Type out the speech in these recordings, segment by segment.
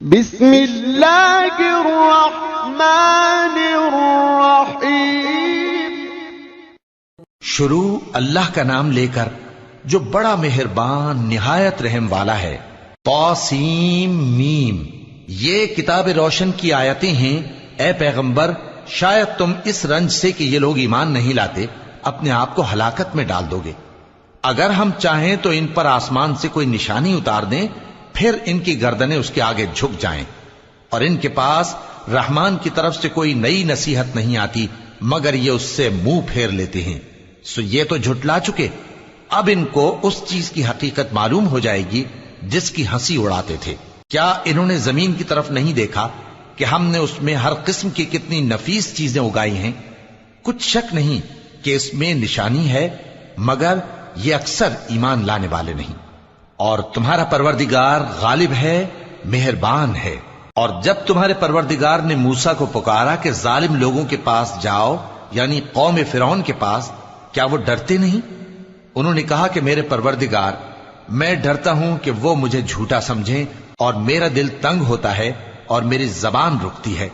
بسم اللہ الرحمن الرحیم۔ شروع اللہ کا نام لے کر جو بڑا مہربان نہایت رحم والا ہے۔ طاسیم میم، یہ کتاب روشن کی آیتیں ہیں۔ اے پیغمبر، شاید تم اس رنج سے کہ یہ لوگ ایمان نہیں لاتے اپنے آپ کو ہلاکت میں ڈال دو گے۔ اگر ہم چاہیں تو ان پر آسمان سے کوئی نشانی اتار دیں، پھر ان کی گردنیں اس کے آگے جھک جائیں، اور ان کے پاس رحمان کی طرف سے کوئی نئی نصیحت نہیں آتی مگر یہ اس سے منہ پھیر لیتے ہیں۔ سو یہ تو جھٹلا چکے، اب ان کو اس چیز کی حقیقت معلوم ہو جائے گی جس کی ہنسی اڑاتے تھے۔ کیا انہوں نے زمین کی طرف نہیں دیکھا کہ ہم نے اس میں ہر قسم کی کتنی نفیس چیزیں اگائی ہیں؟ کچھ شک نہیں کہ اس میں نشانی ہے، مگر یہ اکثر ایمان لانے والے نہیں۔ اور تمہارا پروردگار غالب ہے، مہربان ہے۔ اور جب تمہارے پروردگار نے موسیٰ کو پکارا کہ ظالم لوگوں کے پاس جاؤ، یعنی قوم فرعون کے پاس، کیا وہ ڈرتے نہیں؟ انہوں نے کہا کہ میرے پروردگار، میں ڈرتا ہوں کہ وہ مجھے جھوٹا سمجھیں، اور میرا دل تنگ ہوتا ہے اور میری زبان رکتی ہے،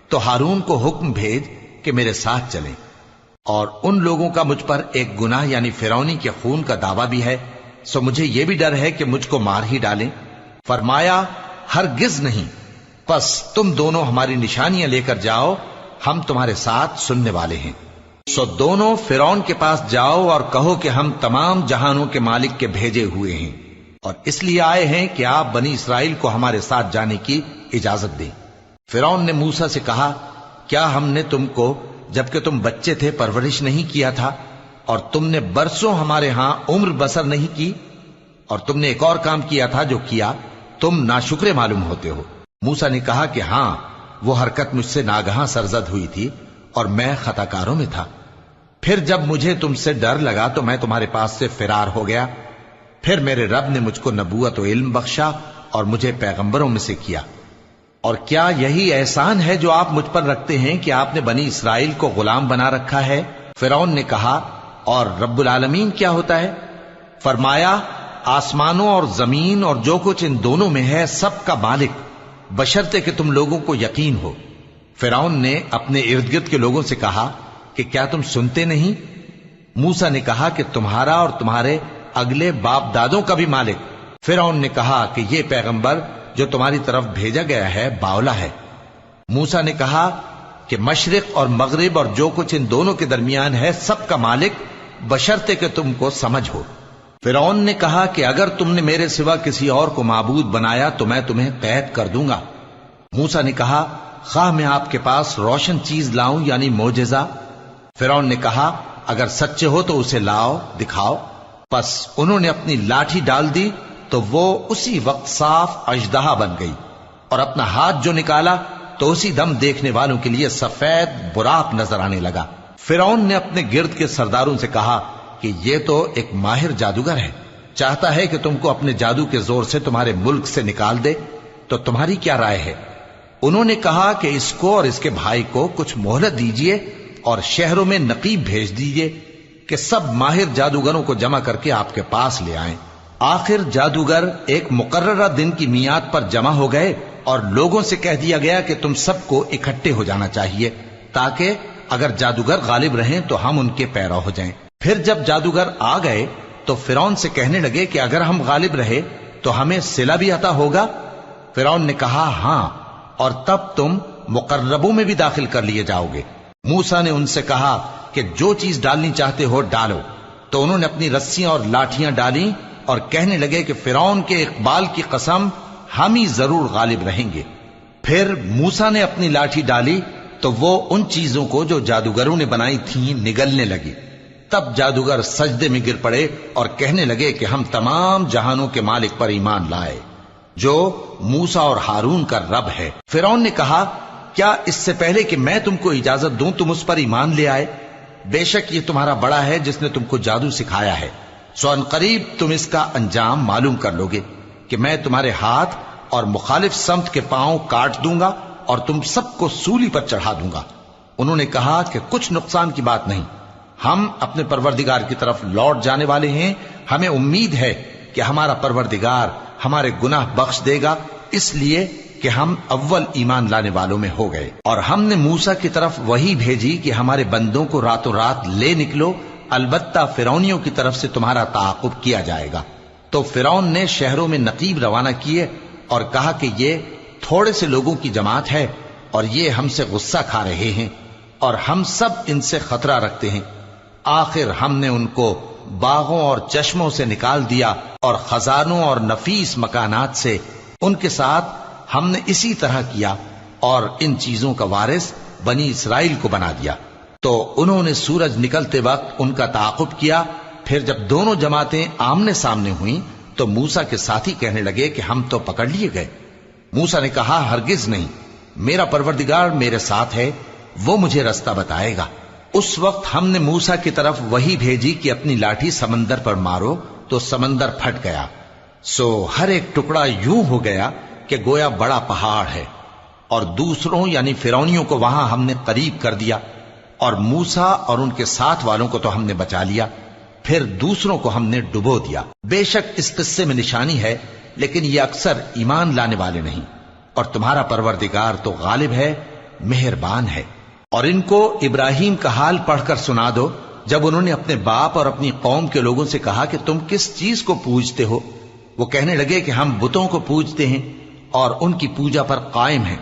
تو ہارون کو حکم بھیج کہ میرے ساتھ چلیں۔ اور ان لوگوں کا مجھ پر ایک گناہ یعنی فرعونی کے خون کا دعویٰ بھی ہے، سو مجھے یہ بھی ڈر ہے کہ مجھ کو مار ہی ڈالیں۔ فرمایا ہرگز نہیں، پس تم دونوں ہماری نشانیاں لے کر جاؤ، ہم تمہارے ساتھ سننے والے ہیں۔ سو دونوں فرعون کے پاس جاؤ اور کہو کہ ہم تمام جہانوں کے مالک کے بھیجے ہوئے ہیں، اور اس لیے آئے ہیں کہ آپ بنی اسرائیل کو ہمارے ساتھ جانے کی اجازت دیں۔ فرعون نے موسیٰ سے کہا، کیا ہم نے تم کو جبکہ تم بچے تھے پرورش نہیں کیا تھا، اور تم نے برسوں ہمارے ہاں عمر بسر نہیں کی؟ اور تم نے ایک اور کام کیا تھا جو کیا تم ناشکرے معلوم ہوتے ہو۔ موسیٰ نے کہا کہ ہاں، وہ حرکت مجھ سے ناگہاں سرزد ہوئی تھی اور میں خطا کاروں میں تھا۔ پھر جب مجھے تم سے ڈر لگا تو میں تمہارے پاس سے فرار ہو گیا۔ پھر میرے رب نے مجھ کو نبوت و علم بخشا اور مجھے پیغمبروں میں سے کیا۔ اور کیا یہی احسان ہے جو آپ مجھ پر رکھتے ہیں کہ آپ نے بنی اسرائیل کو غلام بنا رکھا ہے؟ فرعون نے کہا، اور رب العالمین کیا ہوتا ہے؟ فرمایا، آسمانوں اور زمین اور جو کچھ ان دونوں میں ہے سب کا مالک، بشرطے کہ تم لوگوں کو یقین ہو۔ فرعون نے اپنے ارد گرد کے لوگوں سے کہا کہ کیا تم سنتے نہیں؟ موسیٰ نے کہا کہ تمہارا اور تمہارے اگلے باپ دادوں کا بھی مالک۔ فرعون نے کہا کہ یہ پیغمبر جو تمہاری طرف بھیجا گیا ہے باولا ہے۔ موسیٰ نے کہا کہ مشرق اور مغرب اور جو کچھ ان دونوں کے درمیان ہے سب کا مالک، بشرطے کہ تم کو سمجھ ہو۔ فرعون نے کہا کہ اگر تم نے میرے سوا کسی اور کو معبود بنایا تو میں تمہیں قید کر دوں گا۔ موسیٰ نے کہا، خواہ میں آپ کے پاس روشن چیز لاؤں یعنی معجزہ؟ فرعون نے کہا، اگر سچے ہو تو اسے لاؤ، دکھاؤ۔ پس انہوں نے اپنی لاٹھی ڈال دی تو وہ اسی وقت صاف اژدہا بن گئی، اور اپنا ہاتھ جو نکالا تو اسی دم دیکھنے والوں کے لیے سفید براق نظر آنے لگا۔ فرعون نے اپنے گرد کے سرداروں سے کہا کہ یہ تو ایک ماہر جادوگر ہے، چاہتا ہے کہ تم کو اپنے جادو کے زور سے تمہارے ملک سے نکال دے، تو تمہاری کیا رائے ہے؟ انہوں نے کہا کہ اس کو اور اس کے بھائی کو کچھ مہلت دیجیے اور شہروں میں نقیب بھیج دیجیے کہ سب ماہر جادوگروں کو جمع کر کے آپ کے پاس لے آئیں۔ آخر جادوگر ایک مقررہ دن کی میعاد پر جمع ہو گئے اور لوگوں سے کہہ دیا گیا کہ تم سب کو اکٹھے ہو جانا چاہیے تاکہ اگر جادوگر غالب رہیں تو ہم ان کے پیرو ہو جائیں۔ پھر جب جادوگر آ گئے تو فرعون سے کہنے لگے کہ اگر ہم غالب رہے تو ہمیں صلہ بھی عطا ہوگا؟ فرعون نے کہا، ہاں، اور تب تم مقربوں میں بھی داخل کر لیے جاؤ گے۔ موسیٰ نے ان سے کہا کہ جو چیز ڈالنی چاہتے ہو ڈالو، تو انہوں نے اپنی رسیاں اور لاٹھیاں ڈالیں اور کہنے لگے کہ فرعون کے اقبال کی قسم، ہم ہی ضرور غالب رہیں گے۔ پھر موسیٰ نے اپنی لاٹھی ڈالی تو وہ ان چیزوں کو جو جادوگروں نے بنائی تھیں نگلنے لگی۔ تب جادوگر سجدے میں گر پڑے اور کہنے لگے کہ ہم تمام جہانوں کے مالک پر ایمان لائے جو موسیٰ اور ہارون کا رب ہے۔ فرعون نے کہا، کیا اس سے پہلے کہ میں تم کو اجازت دوں تم اس پر ایمان لے آئے؟ بے شک یہ تمہارا بڑا ہے جس نے تم کو جادو سکھایا ہے، سو ان قریب تم اس کا انجام معلوم کر لو گے کہ میں تمہارے ہاتھ اور مخالف سمت کے پاؤں کاٹ دوں گا اور تم سب کو سولی پر چڑھا دوں گا۔ انہوں نے کہا کہ کچھ نقصان کی بات نہیں، ہم اپنے پروردگار کی طرف لوٹ جانے والے ہیں، ہمیں امید ہے کہ ہمارا پروردگار ہمارے گناہ بخش دے گا، اس لیے کہ ہم اول ایمان لانے والوں میں ہو گئے۔ اور ہم نے موسیٰ کی طرف وحی بھیجی کہ ہمارے بندوں کو راتوں رات لے نکلو، البتہ فرعونیوں کی طرف سے تمہارا تعاقب کیا جائے گا۔ تو فرعون نے شہروں میں نقیب روانہ کیے اور کہا کہ یہ تھوڑے سے لوگوں کی جماعت ہے اور یہ ہم سے غصہ کھا رہے ہیں اور ہم سب ان سے خطرہ رکھتے ہیں۔ آخر ہم نے ان کو باغوں اور چشموں سے نکال دیا اور خزانوں اور نفیس مکانات سے۔ ان کے ساتھ ہم نے اسی طرح کیا اور ان چیزوں کا وارث بنی اسرائیل کو بنا دیا۔ تو انہوں نے سورج نکلتے وقت ان کا تعاقب کیا۔ پھر جب دونوں جماعتیں آمنے سامنے ہوئیں تو موسیٰ کے ساتھی کہنے لگے کہ ہم تو پکڑ لیے گئے۔ موسیٰ نے کہا ہرگز نہیں، میرا پروردگار میرے ساتھ ہے، وہ مجھے رستہ بتائے گا۔ اس وقت ہم نے موسیٰ کی طرف وحی بھیجی کہ اپنی لاٹھی سمندر پر مارو، تو سمندر پھٹ گیا، سو ہر ایک ٹکڑا یوں ہو گیا کہ گویا بڑا پہاڑ ہے۔ اور دوسروں یعنی فرعونیوں کو وہاں ہم نے قریب کر دیا، اور موسیٰ اور ان کے ساتھ والوں کو تو ہم نے بچا لیا، پھر دوسروں کو ہم نے ڈبو دیا۔ بے شک اس قصے میں نشانی ہے، لیکن یہ اکثر ایمان لانے والے نہیں، اور تمہارا پروردگار تو غالب ہے، مہربان ہے۔ اور ان کو ابراہیم کا حال پڑھ کر سنا دو، جب انہوں نے اپنے باپ اور اپنی قوم کے لوگوں سے کہا کہ تم کس چیز کو پوجتے ہو؟ وہ کہنے لگے کہ ہم بتوں کو پوجتے ہیں اور ان کی پوجا پر قائم ہیں۔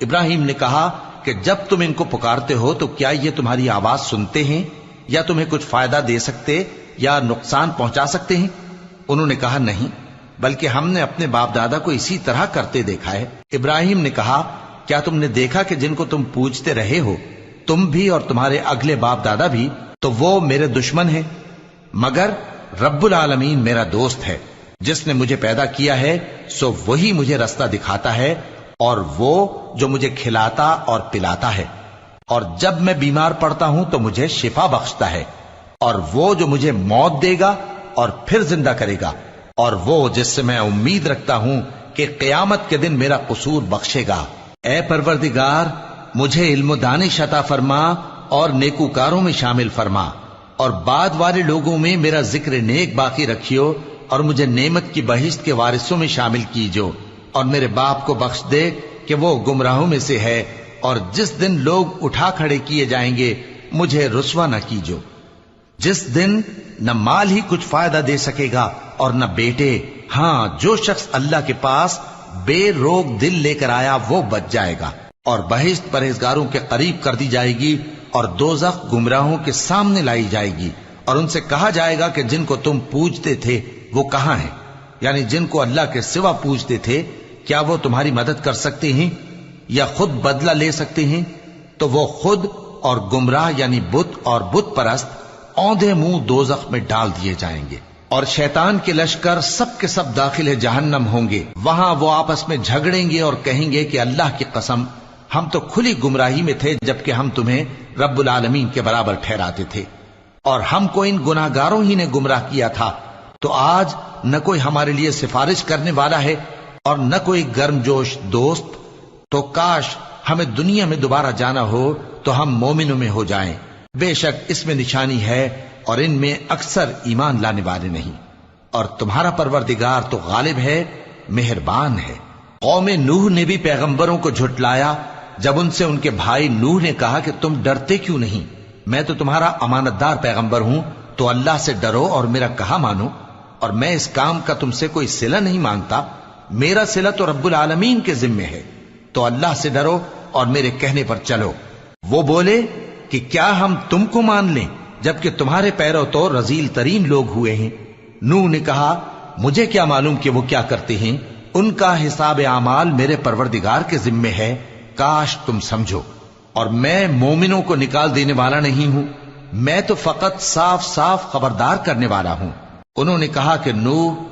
ابراہیم نے کہا کہ جب تم ان کو پکارتے ہو تو کیا یہ تمہاری آواز سنتے ہیں یا تمہیں کچھ فائدہ دے سکتے یا نقصان پہنچا سکتے ہیں؟ انہوں نے کہا نہیں، بلکہ ہم نے اپنے باپ دادا کو اسی طرح کرتے دیکھا ہے۔ ابراہیم نے کہا کیا تم نے دیکھا کہ جن کو تم پوجتے رہے ہو، تم بھی اور تمہارے اگلے باپ دادا بھی، تو وہ میرے دشمن ہیں، مگر رب العالمین میرا دوست ہے۔ جس نے مجھے پیدا کیا ہے سو وہی مجھے رستہ دکھاتا ہے، اور وہ جو مجھے کھلاتا اور پلاتا ہے، اور جب میں بیمار پڑتا ہوں تو مجھے شفا بخشتا ہے، اور وہ جو مجھے موت دے گا اور پھر زندہ کرے گا، اور وہ جس سے میں امید رکھتا ہوں کہ قیامت کے دن میرا قصور بخشے گا۔ اے پروردگار، مجھے علم و دانش عطا فرما اور نیکوکاروں میں شامل فرما، اور بعد والے لوگوں میں میرا ذکر نیک باقی رکھیو، اور مجھے نعمت کی بہشت کے وارثوں میں شامل کیجو، اور میرے باپ کو بخش دے کہ وہ گمراہوں میں سے ہے، اور جس دن لوگ اٹھا کھڑے کیے جائیں گے مجھے رسوا نہ کیجو، جس دن نہ مال ہی کچھ فائدہ دے سکے گا اور نہ بیٹے، ہاں جو شخص اللہ کے پاس بے روک دل لے کر آیا وہ بچ جائے گا، اور بہشت پرہیزگاروں کے قریب کر دی جائے گی، اور دوزخ گمراہوں کے سامنے لائی جائے گی، اور ان سے کہا جائے گا کہ جن کو تم پوجتے تھے وہ کہاں ہیں؟ یعنی جن کو اللہ کے سوا پوجتے تھے، کیا وہ تمہاری مدد کر سکتے ہیں یا خود بدلہ لے سکتے ہیں؟ تو وہ خود اور گمراہ یعنی بت اور بت پرست اوندھے منہ دوزخ میں ڈال دیے جائیں گے، اور شیطان کے لشکر سب کے سب داخل جہنم ہوں گے۔ وہاں وہ آپس میں جھگڑیں گے اور کہیں گے کہ اللہ کی قسم ہم تو کھلی گمراہی میں تھے جبکہ ہم تمہیں رب العالمین کے برابر ٹھہراتے تھے، اور ہم کو ان گناہگاروں ہی نے گمراہ کیا تھا، تو آج نہ کوئی ہمارے لیے سفارش کرنے والا ہے اور نہ کوئی گرم جوش دوست۔ تو کاش ہمیں دنیا میں دوبارہ جانا ہو تو ہم مومنوں میں ہو جائیں، بے شک اس میں نشانی ہے اور ان میں اکثر ایمان لانے والے نہیں، اور تمہارا پروردگار تو غالب ہے، مہربان ہے۔ قوم نوح نے بھی پیغمبروں کو جھٹلایا جب ان سے ان کے بھائی نوح نے کہا کہ تم ڈرتے کیوں نہیں؟ میں تو تمہارا امانت دار پیغمبر ہوں، تو اللہ سے ڈرو اور میرا کہا مانو، اور میں اس کام کا تم سے کوئی صلہ نہیں مانگتا، میرا صلہ تو رب العالمین کے ذمے ہے، تو اللہ سے ڈرو اور میرے کہنے پر چلو۔ وہ بولے کہ کیا ہم تم کو مان لیں جبکہ تمہارے پیرو تو رذیل ترین لوگ ہوئے ہیں؟ نوح نے کہا مجھے کیا معلوم کہ وہ کیا کرتے ہیں، ان کا حساب اعمال میرے پروردگار کے ذمے ہے، کاش تم سمجھو، اور میں مومنوں کو نکال دینے والا نہیں ہوں، میں تو فقط صاف صاف خبردار کرنے والا ہوں۔ انہوں نے کہا کہ نوح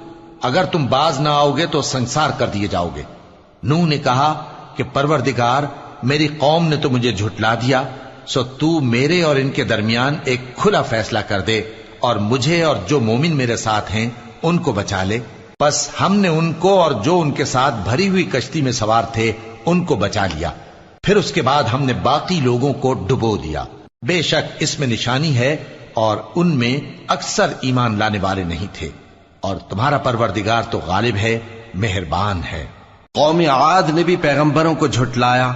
اگر تم باز نہ آؤ گے تو سنسار کر دیے جاؤ گے۔ نوح نے کہا کہ پروردگار، میری قوم نے تو مجھے جھٹلا دیا، سو تو میرے اور ان کے درمیان ایک کھلا فیصلہ کر دے، اور مجھے اور جو مومن میرے ساتھ ہیں ان کو بچا لے۔ پس ہم نے ان کو اور جو ان کے ساتھ بھری ہوئی کشتی میں سوار تھے ان کو بچا لیا، پھر اس کے بعد ہم نے باقی لوگوں کو ڈبو دیا۔ بے شک اس میں نشانی ہے اور ان میں اکثر ایمان لانے والے نہیں تھے، اور تمہارا پروردگار تو غالب ہے، مہربان ہے۔ قوم عاد نے بھی پیغمبروں کو جھٹلایا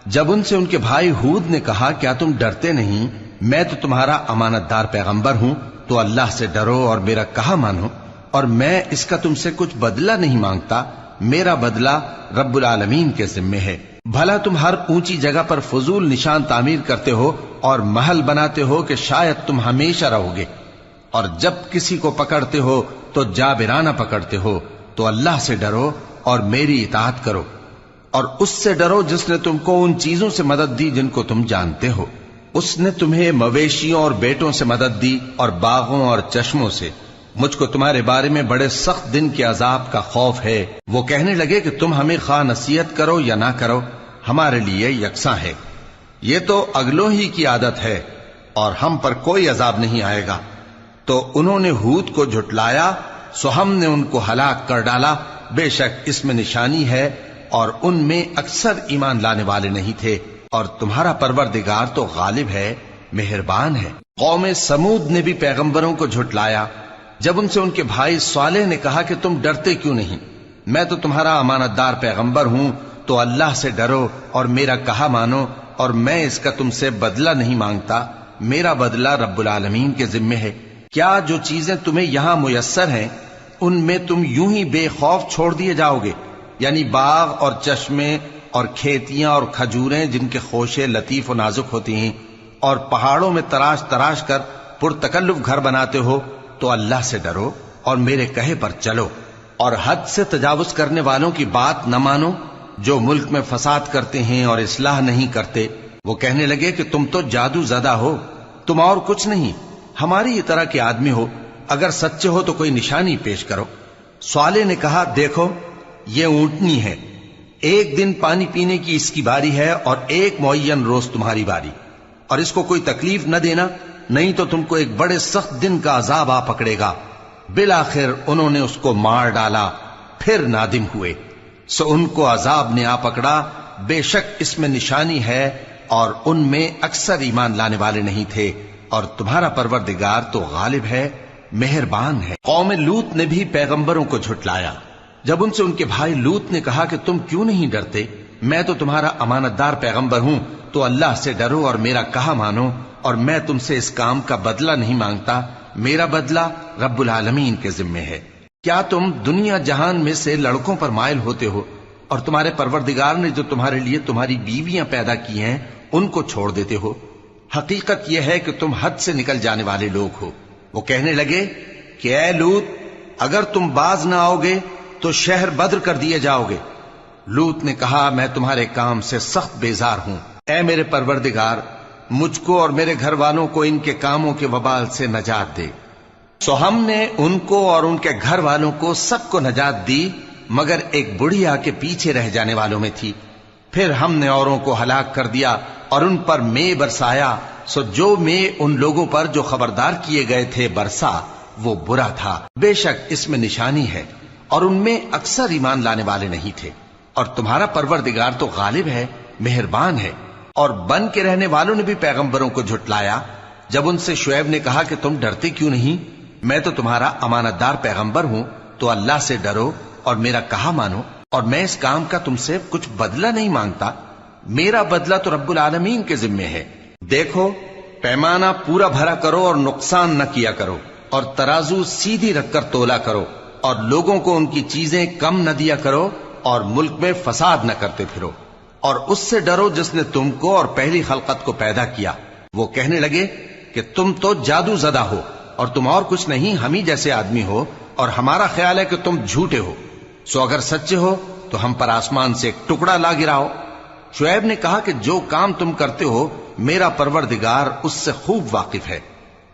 جب ان سے ان کے بھائی ہود نے کہا کیا تم ڈرتے نہیں، میں تو تمہارا امانت دار پیغمبر ہوں، تو اللہ سے ڈرو اور میرا کہا مانو، اور میں اس کا تم سے کچھ بدلہ نہیں مانگتا، میرا بدلہ رب العالمین کے ذمے ہے۔ بھلا تم ہر اونچی جگہ پر فضول نشان تعمیر کرتے ہو اور محل بناتے ہو کہ شاید تم ہمیشہ رہو گے، اور جب کسی کو پکڑتے ہو تو جابرانہ پکڑتے ہو، تو اللہ سے ڈرو اور میری اطاعت کرو، اور اس سے ڈرو جس نے تم کو ان چیزوں سے مدد دی جن کو تم جانتے ہو۔ اس نے تمہیں مویشیوں اور بیٹوں سے مدد دی اور باغوں اور چشموں سے۔ مجھ کو تمہارے بارے میں بڑے سخت دن کے عذاب کا خوف ہے۔ وہ کہنے لگے کہ تم ہمیں خواہ نصیحت کرو یا نہ کرو، ہمارے لیے یکساں ہے، یہ تو اگلوں ہی کی عادت ہے اور ہم پر کوئی عذاب نہیں آئے گا۔ تو انہوں نے ہود کو جھٹلایا، سو ہم نے ان کو ہلاک کر ڈالا، بے شک اس میں نشانی ہے اور ان میں اکثر ایمان لانے والے نہیں تھے، اور تمہارا پروردگار تو غالب ہے، مہربان ہے۔ قوم سمود نے بھی پیغمبروں کو جھٹلایا جب ان سے ان کے بھائی صالح نے کہا کہ تم ڈرتے کیوں نہیں، میں تو تمہارا امانت دار پیغمبر ہوں، تو اللہ سے ڈرو اور میرا کہا مانو، اور میں اس کا تم سے بدلہ نہیں مانگتا، میرا بدلہ رب العالمین کے ذمے ہے۔ کیا جو چیزیں تمہیں یہاں میسر ہیں ان میں تم یوں ہی بے خوف چھوڑ دیے جاؤ گے؟ یعنی باغ اور چشمے اور کھیتیاں اور کھجوریں جن کے خوشے لطیف و نازک ہوتی ہیں، اور پہاڑوں میں تراش تراش کر پرتکلف گھر بناتے ہو، تو اللہ سے ڈرو اور میرے کہے پر چلو، اور حد سے تجاوز کرنے والوں کی بات نہ مانو جو ملک میں فساد کرتے ہیں اور اصلاح نہیں کرتے۔ وہ کہنے لگے کہ تم تو جادو زدہ ہو، تم اور کچھ نہیں، ہماری ہی طرح کے آدمی ہو، اگر سچے ہو تو کوئی نشانی پیش کرو۔ صالح نے کہا دیکھو یہ اونٹنی ہے، ایک دن پانی پینے کی اس کی باری ہے اور ایک معین روز تمہاری باری، اور اس کو کوئی تکلیف نہ دینا، نہیں تو تم کو ایک بڑے سخت دن کا عذاب آ پکڑے گا۔ بالآخر انہوں نے اس کو مار ڈالا، پھر نادم ہوئے، سو ان کو عذاب نے آ پکڑا، بے شک اس میں نشانی ہے اور ان میں اکثر ایمان لانے والے نہیں تھے، اور تمہارا پروردگار تو غالب ہے، مہربان ہے۔ قوم لوط نے بھی پیغمبروں کو جھٹلایا جب ان سے ان کے بھائی لوط نے کہا کہ تم کیوں نہیں ڈرتے، میں تو تمہارا امانت دار پیغمبر ہوں، تو اللہ سے ڈرو اور میرا کہا مانو، اور میں تم سے اس کام کا بدلہ نہیں مانگتا، میرا بدلہ رب العالمین کے ذمے ہے۔ کیا تم دنیا جہان میں سے لڑکوں پر مائل ہوتے ہو اور تمہارے پروردگار نے جو تمہارے لیے تمہاری بیویاں پیدا کی ہیں ان کو چھوڑ دیتے ہو؟ حقیقت یہ ہے کہ تم حد سے نکل جانے والے لوگ ہو۔ وہ کہنے لگے کہ اے لوط اگر تم باز نہ آؤ گے تو شہر بدر کر دیے جاؤ گے۔ لوط نے کہا میں تمہارے کام سے سخت بیزار ہوں، اے میرے پروردگار مجھ کو اور میرے گھر والوں کو ان کے کاموں کے وبال سے نجات دے۔ سو ہم نے ان کو اور ان کے گھر والوں کو سب کو نجات دی، مگر ایک بڑھیا کے پیچھے رہ جانے والوں میں تھی۔ پھر ہم نے اوروں کو ہلاک کر دیا اور ان پر مے برسایا، سو جو مے ان لوگوں پر جو خبردار کیے گئے تھے برسا وہ برا تھا۔ بے شک اس میں نشانی ہے اور ان میں اکثر ایمان لانے والے نہیں تھے، اور تمہارا پروردگار تو غالب ہے، مہربان ہے۔ اور بن کے رہنے والوں نے بھی پیغمبروں کو جھٹلایا جب ان سے شعیب نے کہا کہ تم ڈرتے کیوں نہیں، میں تو تمہارا امانت دار پیغمبر ہوں، تو اللہ سے ڈرو اور میرا کہا مانو، اور میں اس کام کا تم سے کچھ بدلہ نہیں مانگتا، میرا بدلہ تو رب العالمین کے ذمے ہے۔ دیکھو پیمانہ پورا بھرا کرو اور نقصان نہ کیا کرو، اور ترازو سیدھی رکھ کر تولا کرو، اور لوگوں کو ان کی چیزیں کم نہ دیا کرو، اور ملک میں فساد نہ کرتے پھرو، اور اس سے ڈرو جس نے تم کو اور پہلی خلقت کو پیدا کیا۔ وہ کہنے لگے کہ تم تو جادو زدہ ہو اور تم اور کچھ نہیں، ہم ہی جیسے آدمی ہو، اور ہمارا خیال ہے کہ تم جھوٹے ہو، سو اگر سچے ہو تو ہم پر آسمان سے ایک ٹکڑا لا گراؤ۔ شعیب نے کہا کہ جو کام تم کرتے ہو میرا پروردگار اس سے خوب واقف ہے۔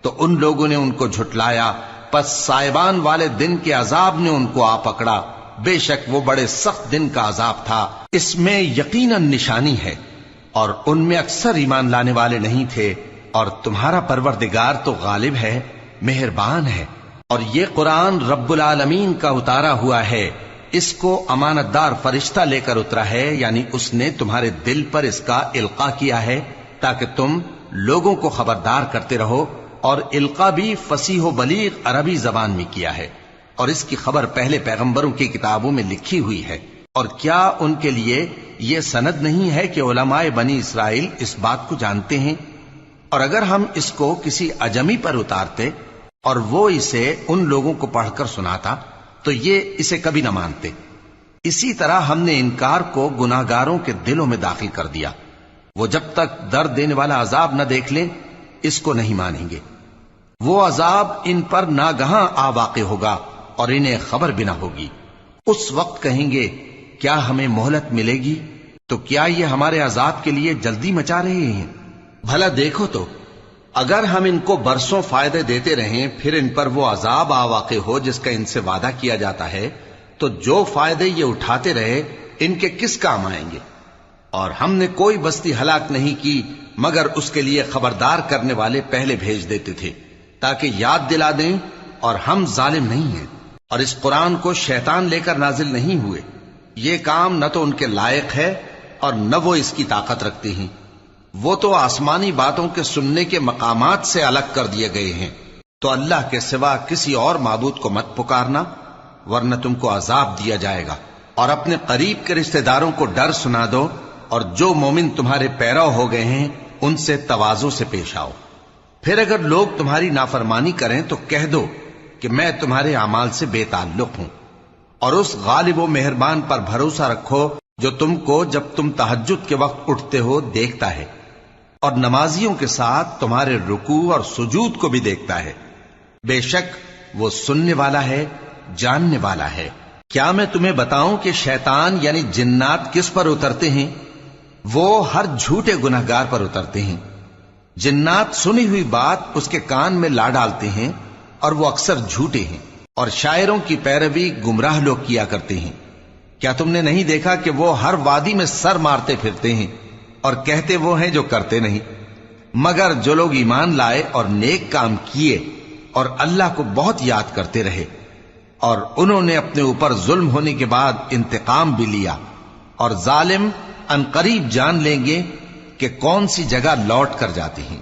تو ان لوگوں نے ان کو جھٹلایا، پس سائبان والے دن کے عذاب نے ان کو آ پکڑا، بے شک وہ بڑے سخت دن کا عذاب تھا، اس میں یقیناً نشانی ہے، اور ان میں اکثر ایمان لانے والے نہیں تھے، اور تمہارا پروردگار تو غالب ہے، مہربان ہے۔ اور یہ قرآن رب العالمین کا اتارا ہوا ہے، اس کو امانت دار فرشتہ لے کر اترا ہے، یعنی اس نے تمہارے دل پر اس کا القاء کیا ہے تاکہ تم لوگوں کو خبردار کرتے رہو، اور القاء بھی فصیح و بلیغ عربی زبان میں کیا ہے، اور اس کی خبر پہلے پیغمبروں کی کتابوں میں لکھی ہوئی ہے۔ اور کیا ان کے لیے یہ سند نہیں ہے کہ علماء بنی اسرائیل اس بات کو جانتے ہیں؟ اور اگر ہم اس کو کسی اجمی پر اتارتے اور وہ اسے ان لوگوں کو پڑھ کر سناتا تو یہ اسے کبھی نہ مانتے۔ اسی طرح ہم نے انکار کو گناہگاروں کے دلوں میں داخل کر دیا، وہ جب تک درد دینے والا عذاب نہ دیکھ لیں اس کو نہیں مانیں گے۔ وہ عذاب ان پر ناگہاں آ واقع ہوگا اور انہیں خبر بھی نہ ہوگی۔ اس وقت کہیں گے کیا ہمیں مہلت ملے گی؟ تو کیا یہ ہمارے عذاب کے لیے جلدی مچا رہے ہیں؟ بھلا دیکھو تو اگر ہم ان کو برسوں فائدے دیتے رہیں پھر ان پر وہ عذاب آ واقع ہو جس کا ان سے وعدہ کیا جاتا ہے تو جو فائدے یہ اٹھاتے رہے ان کے کس کام آئیں گے؟ اور ہم نے کوئی بستی ہلاک نہیں کی مگر اس کے لیے خبردار کرنے والے پہلے بھیج دیتے تھے تاکہ یاد دلا دیں، اور ہم ظالم نہیں ہیں۔ اور اس قرآن کو شیطان لے کر نازل نہیں ہوئے، یہ کام نہ تو ان کے لائق ہے اور نہ وہ اس کی طاقت رکھتے ہیں۔ وہ تو آسمانی باتوں کے سننے کے مقامات سے الگ کر دیے گئے ہیں۔ تو اللہ کے سوا کسی اور معبود کو مت پکارنا ورنہ تم کو عذاب دیا جائے گا۔ اور اپنے قریب کے رشتہ داروں کو ڈر سنا دو، اور جو مومن تمہارے پیرو ہو گئے ہیں ان سے تواضع سے پیش آؤ۔ پھر اگر لوگ تمہاری نافرمانی کریں تو کہہ دو کہ میں تمہارے اعمال سے بے تعلق ہوں، اور اس غالب و مہربان پر بھروسہ رکھو جو تم کو جب تم تہجد کے وقت اٹھتے ہو دیکھتا ہے، اور نمازیوں کے ساتھ تمہارے رکوع اور سجود کو بھی دیکھتا ہے۔ بے شک وہ سننے والا ہے، جاننے والا ہے۔ کیا میں تمہیں بتاؤں کہ شیطان یعنی جنات کس پر اترتے ہیں؟ وہ ہر جھوٹے گنہگار پر اترتے ہیں۔ جنات سنی ہوئی بات اس کے کان میں لا ڈالتے ہیں اور وہ اکثر جھوٹے ہیں، اور شاعروں کی پیروی گمراہ لوگ کیا کرتے ہیں۔ کیا تم نے نہیں دیکھا کہ وہ ہر وادی میں سر مارتے پھرتے ہیں اور کہتے وہ ہیں جو کرتے نہیں؟ مگر جو لوگ ایمان لائے اور نیک کام کیے اور اللہ کو بہت یاد کرتے رہے، اور انہوں نے اپنے اوپر ظلم ہونے کے بعد انتقام بھی لیا، اور ظالم عنقریب جان لیں گے کہ کون سی جگہ لوٹ کر جاتے ہیں۔